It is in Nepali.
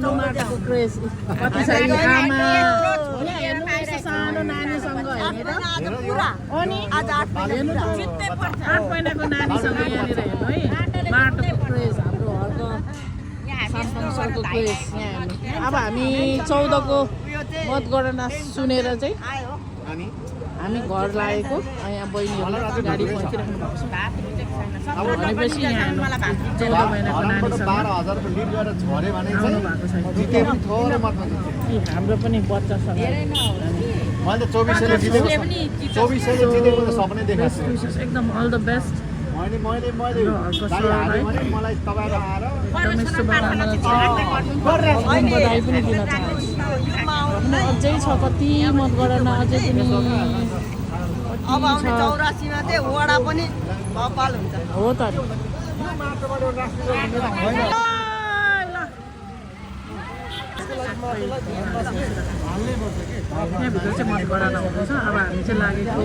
टमाटरको क्रेज कति छ नि आमा यहाँ हेर्नु यस्तो सानो नानीसँग हेर्नु त अनि हेर्नु त 8 महिनाको नानीसँग यहाँनिर हेर्नु है टमाटरको क्रेज हाम्रो हलको सामसङको क्रेज यहाँ हेर्नु अब हामी 14 को मतगणना सुनेर चाहिँ हामी घर लागेको यहाँ बहिनीहरू गाडी पहुँचिराख्नु भएको छ भनेपछि यहाँ 14 महिनाको नानीसँग आउनु भएको छैन हाम्रो पनि बच्चासँग मैले 24 जितेको त सपनै देखाएको छु एकदम अल द बेस्ट मैले मलाई तपाईहरु आएर बधाई पनि दिन चाहन्छु अझै छ कति मतगणना अझै पनि अब आउने 84 मा चाहिँ वडा पनि भोपाल हुन्छ हो त यहाँभित्र चाहिँ मतगणना हुँदैछ अब हामी चाहिँ लागेको